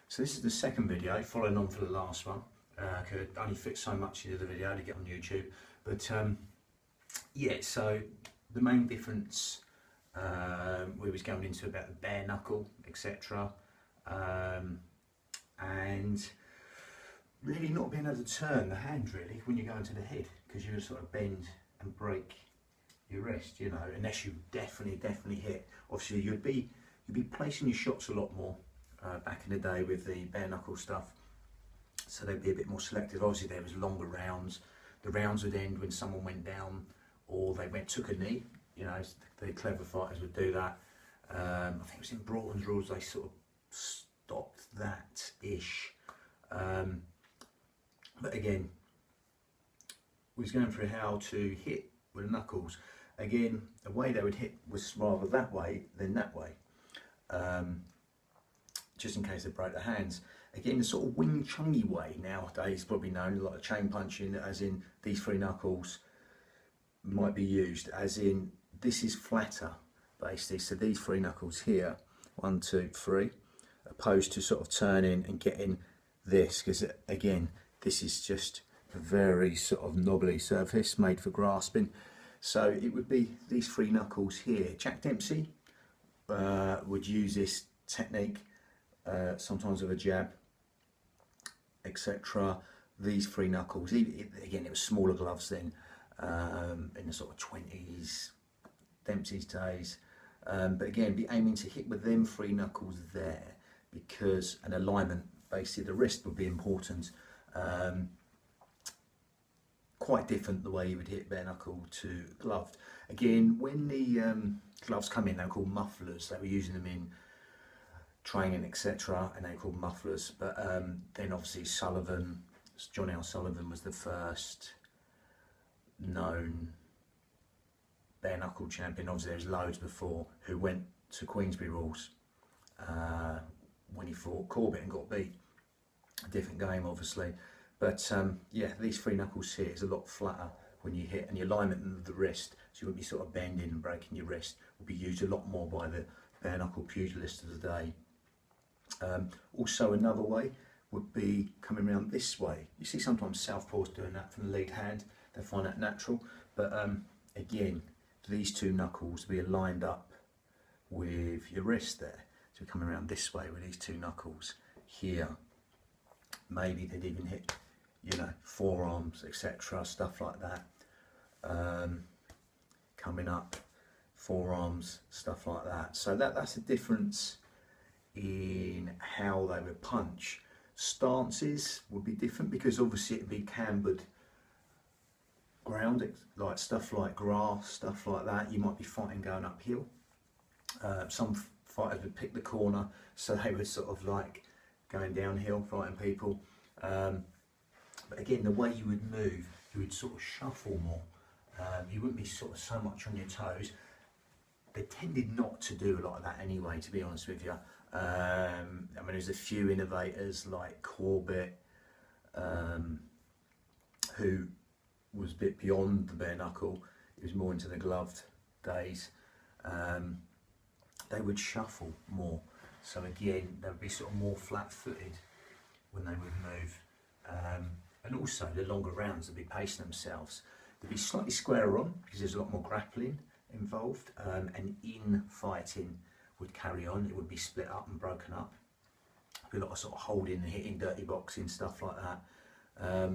So this is the second video, following on from the last one. Could only fit so much into the video to get on YouTube, but yeah. So the main difference we was going into about the bare knuckle, etc., and really not being able to turn the hand really when you're going to the head, because you sort of bend and break your wrist, you know, unless you definitely hit. Obviously you'd be placing your shots a lot more back in the day with the bare knuckle stuff, so they'd be a bit more selective. Obviously there was longer rounds. The rounds would end when someone went down or they took a knee, you know. The clever fighters would do that. I think it was in Broughton's rules they sort of stopped that ish, but again we was going through how to hit with the knuckles. Again, the way they would hit was rather that way than that way, just in case they broke their hands. Again, the sort of Wing Chungy way nowadays, probably known like a chain punching, as in these three knuckles might be used, as in this is flatter basically. So these three knuckles here, 1, 2, 3, opposed to sort of turning and getting this, because again this is just a very sort of knobbly surface made for grasping. So it would be these three knuckles here. Jack Dempsey would use this technique sometimes with a jab, etc. These three knuckles, again it was smaller gloves then, in the sort of 20s, Dempsey's days, but again be aiming to hit with them three knuckles there, because an alignment, basically the wrist would be important. Quite different the way you would hit bare knuckle to gloved. Again, when the gloves come in, they're called mufflers. They were using them in training, etc., and they're called mufflers. But then obviously John L. Sullivan was the first known bare knuckle champion. Obviously there's loads before who went to Queensberry rules when he fought Corbett and got beat. A different game obviously. But yeah, these three knuckles here is a lot flatter when you hit, and the alignment of the wrist, so you won't be sort of bending and breaking your wrist, will be used a lot more by the bare knuckle pugilists of the day. Also another way would be coming around this way. You see sometimes southpaws doing that from the lead hand, they find that natural, but again these two knuckles will be aligned up with your wrist there. So coming around this way with these two knuckles here, maybe they'd even hit, you know, forearms, etc., stuff like that. Coming up, forearms, stuff like that. So that's a difference in how they would punch. Stances would be different, because obviously it'd be cambered ground, like stuff like grass, stuff like that. You might be fighting going uphill. Some fighters would pick the corner, so they were sort of like going downhill fighting people. But again, the way you would move, you would sort of shuffle more. You wouldn't be sort of so much on your toes. They tended not to do like that anyway, to be honest with you. I mean, there's a few innovators like Corbett, who was a bit beyond the bare knuckle. He was more into the gloved days. They would shuffle more. So again, they would be sort of more flat-footed when they would move. And also the longer rounds would be pacing themselves. They'd be slightly squarer on, because there's a lot more grappling involved, and in-fighting would carry on. It would be split up and broken up. There'd be a lot of sort of holding and hitting, dirty boxing, stuff like that.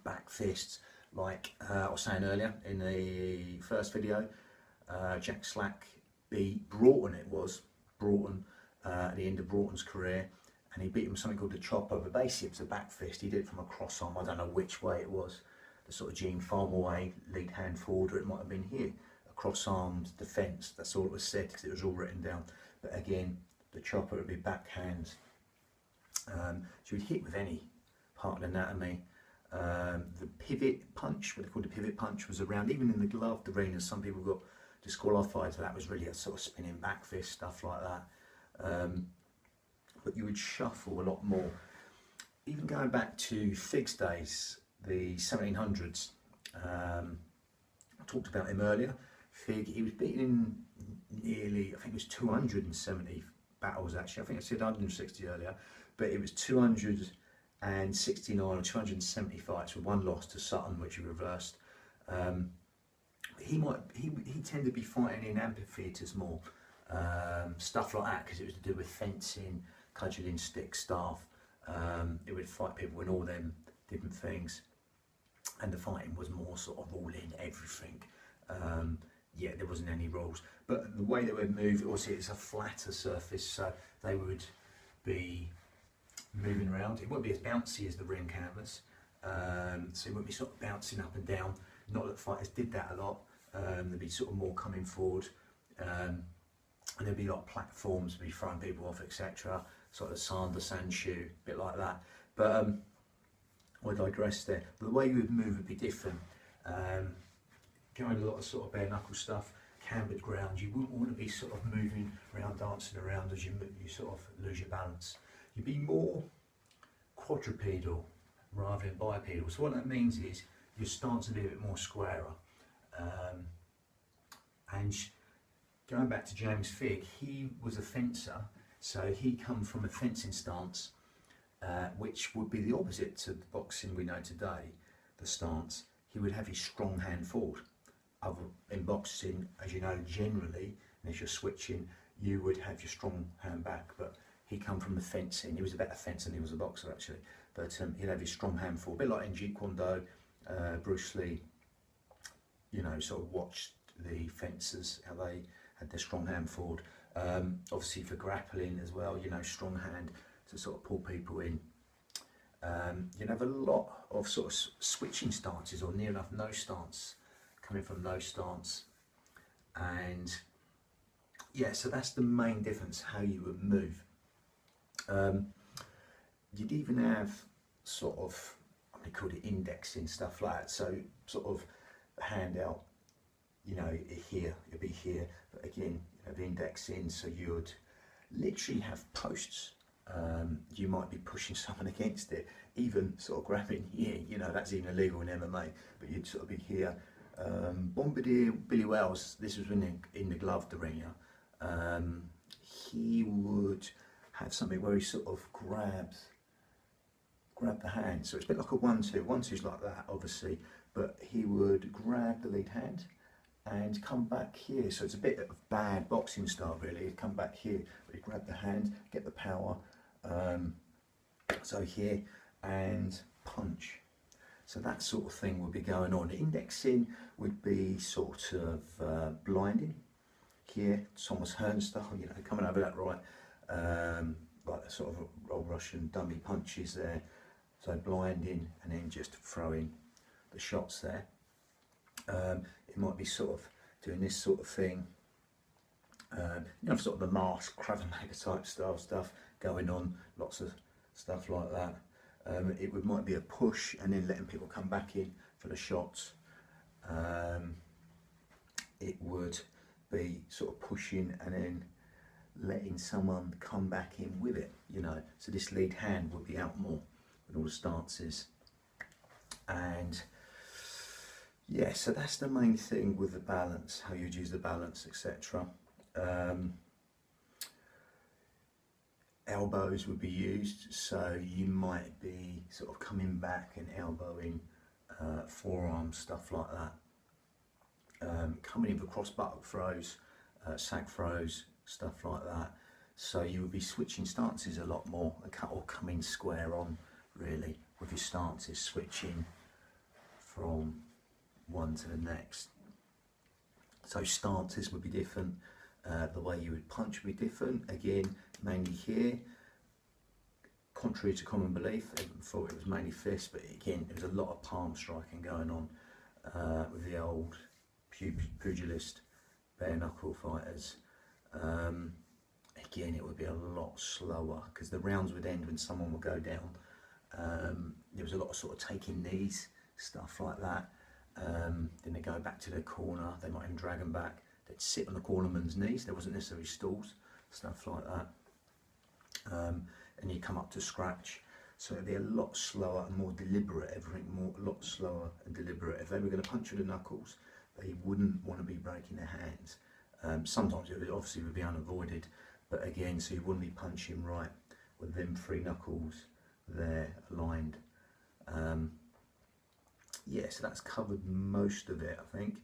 Back fists, like I was saying earlier in the first video, Jack Slack beat Broughton, at the end of Broughton's career, and he beat him something called the chopper, but basically it was a back fist. He did it from a cross arm, I don't know which way it was, the sort of Gene Farmer way, lead hand forward, or it might have been here, a cross armed defence. That's all it was said, because it was all written down. But again, the chopper would be backhand. So you'd hit with any part of the anatomy. The pivot punch, what they called the pivot punch, was around, even in the gloved arena. Some people got disqualified, so that was really a sort of spinning back fist, stuff like that. But you would shuffle a lot more. Even going back to Fig's days, the 1700s, I talked about him earlier. Fig, he was beaten in nearly, I think it was 270 battles actually. I think I said 160 earlier, but it was 269 or 270 fights with one loss to Sutton, which he reversed. He tended to be fighting in amphitheatres more, stuff like that, because it was to do with fencing, cudgelling, stick, staff. It would fight people in all them different things, and the fighting was more sort of all in everything. Yeah, there wasn't any rules, but the way they would move, obviously it's a flatter surface, so they would be moving around. It wouldn't be as bouncy as the ring canvas, so it wouldn't be sort of bouncing up and down. Not that fighters did that a lot. There'd be sort of more coming forward, and there'd be like platforms, be throwing people off, etc. Sort of sand shoe, a bit like that. But I digress there. But the way you would move would be different. Going a lot of sort of bare knuckle stuff, cambered ground, you wouldn't want to be sort of moving around, dancing around as you sort of lose your balance. You'd be more quadrupedal rather than bipedal. So what that means is your stance would be a bit more squarer. And going back to James Figg, he was a fencer, so he come from a fencing stance, which would be the opposite to the boxing we know today, the stance. He would have his strong hand forward. In boxing, as you know, generally, and as you're switching, you would have your strong hand back, but he come from the fencing. He was a better fencer than he was a boxer, actually, but he'd have his strong hand forward, a bit like in Jeet Kune Do. Bruce Lee, you know, sort of watched the fencers, how they had their strong hand forward. Obviously for grappling as well, you know, strong hand to sort of pull people in. You'd have a lot of sort of switching stances, or near enough no stance, coming from no stance. And yeah, so that's the main difference, how you would move. You'd even have sort of, they called it indexing, stuff like that, so sort of hand out, you know, here, it'd be here, but again, you have indexing, so you'd literally have posts. You might be pushing someone against it, even sort of grabbing here, you know, that's even illegal in MMA, but you'd sort of be here. Bombardier Billy Wells, this was in the gloved arena, he would have something where he sort of grab the hand, so it's a bit like a 1-2. 1-2's like that, obviously, but he would grab the lead hand and come back here. So it's a bit of bad boxing style, really. He'd come back here, but he'd grab the hand, get the power, so here, and punch. So that sort of thing would be going on. Indexing would be sort of blinding. Here, Thomas Hearn style, you know, coming over that right, like sort of old Russian dummy punches there. So blinding and then just throwing the shots there. It might be sort of doing this sort of thing. You know, sort of the mask, Krav Maga type style stuff going on, lots of stuff like that. It might be a push and then letting people come back in for the shots. It would be sort of pushing and then letting someone come back in with it, you know. So this lead hand would be out more with all the stances. And yeah, so that's the main thing with the balance, how you'd use the balance, etc. Elbows would be used, so you might be sort of coming back and elbowing, forearms, stuff like that. Coming in for cross buttock throws, sack throws, stuff like that. So you would be switching stances a lot more, or coming square on, really, with your stances, switching from one to the next. So stances would be different. The way you would punch would be different. Again, mainly here. Contrary to common belief, everyone thought it was mainly fists, but again, there was a lot of palm striking going on with the old pugilist, bare knuckle fighters. Again, it would be a lot slower because the rounds would end when someone would go down. There was a lot of sort of taking knees, stuff like that. Then they go back to their corner, they might even drag them back. They'd sit on the cornerman's knees, there wasn't necessarily stools, stuff like that. And you come up to scratch. So it'd be a lot slower and more deliberate, everything a lot slower and deliberate. If they were going to punch with the knuckles, they wouldn't want to be breaking their hands. Sometimes it would, obviously would be unavoided, but again, so you wouldn't be punching right with them 3 knuckles there aligned. Yeah, so that's covered most of it, I think.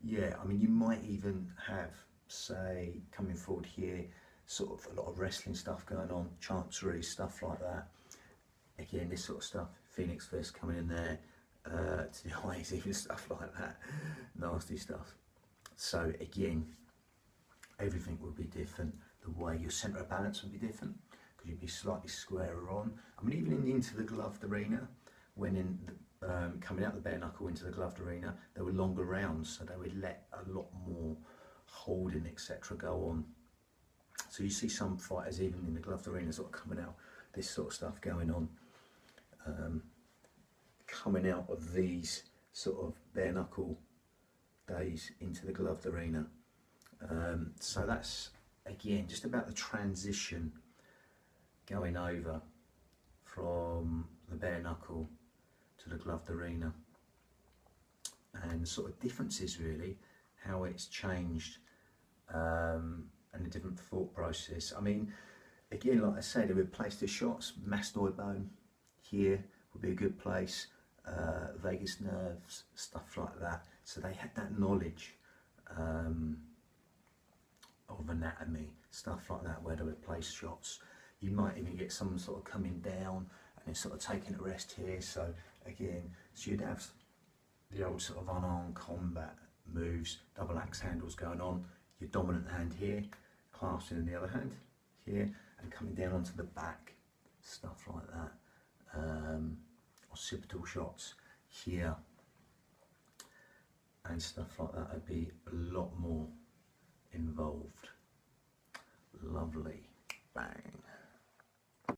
Yeah, I mean, you might even have, say, coming forward here, sort of a lot of wrestling stuff going on, chancery, stuff like that. Again, this sort of stuff, Phoenix Fist coming in there, to the eyes, even stuff like that, nasty stuff. So again, everything would be different. The way your centre of balance would be different, because you'd be slightly squarer on. I mean, even into the gloved arena, when in the, coming out the bare knuckle into the gloved arena, there were longer rounds, so they would let a lot more holding, etc. go on. So you see some fighters, even in the gloved arena, sort of coming out, this sort of stuff going on. Coming out of these sort of bare knuckle days into the gloved arena. So that's, again, just about the transition going over from the bare knuckle to the gloved arena, and sort of differences really, how it's changed, and the different thought process. I mean, again, like I said, they would place the shots, mastoid bone here would be a good place, vagus nerves, stuff like that. So they had that knowledge of anatomy, stuff like that, where they would place shots. You might even get someone sort of coming down and then sort of taking a rest here. So again, so you'd have the old sort of unarmed combat moves, double axe handles going on, your dominant hand here, clasping in the other hand here, and coming down onto the back, stuff like that. Occipital shots here and stuff like that would be a lot more involved. Lovely. Bang.